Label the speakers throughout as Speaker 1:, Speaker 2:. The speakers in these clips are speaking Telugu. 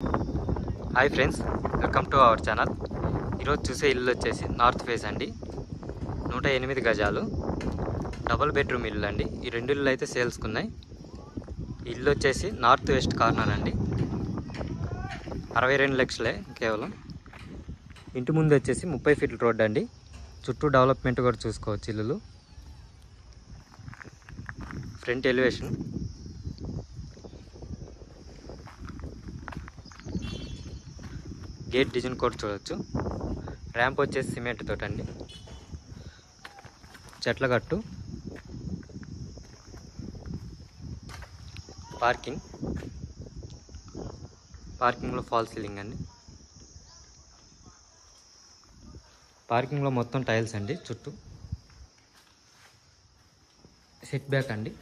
Speaker 1: Hi friends, welcome to our channel. ఈరోజు చూసే ఇల్లు వచ్చేసి నార్త్ ఫేస్ అండి. 108 గజాలు డబుల్ బెడ్రూమ్ ఇల్లు అండి. ఈ రెండు ఇల్లు అయితే సేల్స్కున్నాయి. ఇల్లు వచ్చేసి నార్త్ వెస్ట్ కార్నర్ అండి. 62 లక్షలే కేవలం. ఇంటి ముందు వచ్చేసి 30 ఫీట్ల రోడ్ అండి. చుట్టూ డెవలప్మెంట్ కూడా చూసుకోవచ్చు. ఇల్లులు ఫ్రంట్ ఎలివేషన్, గేట్ డిజైన్ కూడా చూడవచ్చు. ర్యాంప్ వచ్చేసి సిమెంట్ తోటండి. చెట్ల గట్టు, పార్కింగ్లో ఫాల్ సీలింగ్ అండి. పార్కింగ్లో మొత్తం టైల్స్ అండి. చుట్టూ సెట్ బ్యాక్ అండి.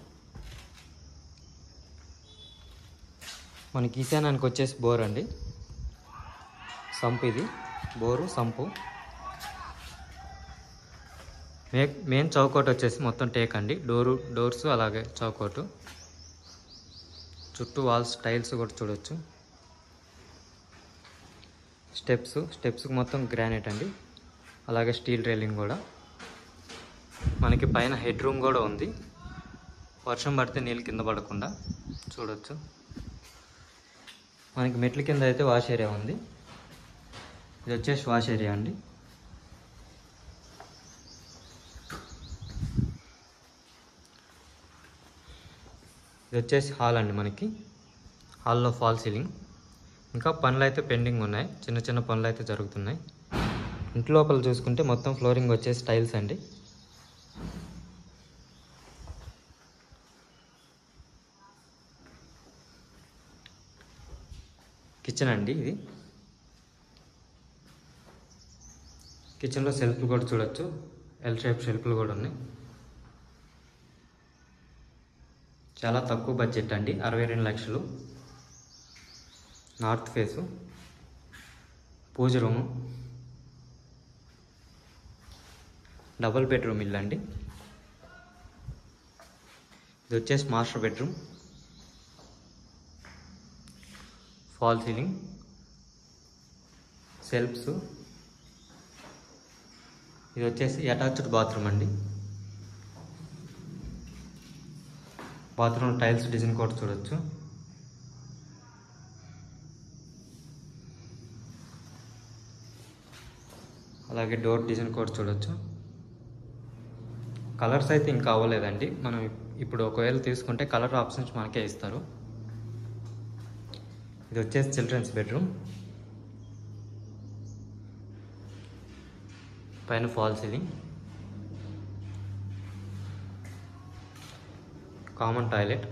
Speaker 1: మనకి ఈశాన్యానికి వచ్చేసి బోర్ అండి. సంపు, ఇది బోరు సంపు. మెయిన్ చౌకోట్ వచ్చేసి మొత్తం టేక్ అండి. డోర్స్ అలాగే చౌకోటు. చుట్టూ వాల్స్ టైల్స్ కూడా చూడొచ్చు. స్టెప్స్కి మొత్తం గ్రానైట్ అండి. అలాగే స్టీల్ రైలింగ్ కూడా. మనకి పైన హెడ్ రూమ్ కూడా ఉంది. వర్షం పడితే నీళ్ళు కింద పడకుండా చూడొచ్చు. మనకి మెట్ల కింద అయితే వాష్ ఏరియా ఉంది. ఇది వచ్చేసి వాష్ ఏరియా అండి. ఇది వచ్చేసి హాల్ అండి. మనకి హాల్లో ఫాల్ సీలింగ్. ఇంకా పనులు అయితే పెండింగ్ ఉన్నాయి. చిన్న చిన్న పనులు అయితే జరుగుతున్నాయి. ఇంటి లోపల చూసుకుంటే మొత్తం ఫ్లోరింగ్ వచ్చేసి టైల్స్ అండి. కిచెన్ అండి. ఇది కిచెన్లో సెల్ఫ్లు కూడా చూడొచ్చు. ఎల్ షేప్ షెల్ఫ్లు కూడా ఉన్నాయి. చాలా తక్కువ బడ్జెట్ అండి. 62 లక్షలు. నార్త్ ఫేసు, పూజ రూము, డబుల్ బెడ్రూమ్ ఇల్లు అండి. ఇది వచ్చేసి master bedroom, fall ceiling, shelves. ఇది వచ్చేసి అటాచ్డ్ బాత్రూమ్ అండి. బాత్రూమ్ టైల్స్ డిజైన్ కూడా చూడొచ్చు. అలాగే డోర్ డిజైన్ కూడా చూడొచ్చు. కలర్స్ అయితే ఇంకా అవ్వలేదండి. మనం ఇప్పుడు ఒకవేళ తీసుకుంటే కలర్ ఆప్షన్స్ మనకే ఇస్తారు. ఇది వచ్చేసి చిల్డ్రన్స్ బెడ్రూమ్. పైన fall ceiling, common toilet,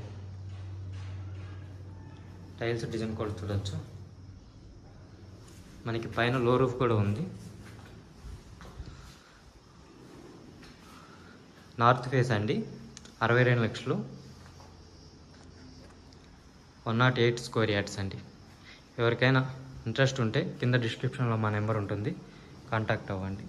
Speaker 1: tiles design కూడా చూడొచ్చు. మనకి పైన లో రూఫ్ కూడా ఉంది. నార్త్ ఫేస్ అండి. 62 లక్షలు. 108 స్క్వేర్ యార్డ్స్ అండి. ఎవరికైనా ఇంట్రెస్ట్ ఉంటే కింద డిస్క్రిప్షన్లో మా నెంబర్ ఉంటుంది, కాంటాక్ట్ అవ్వండి.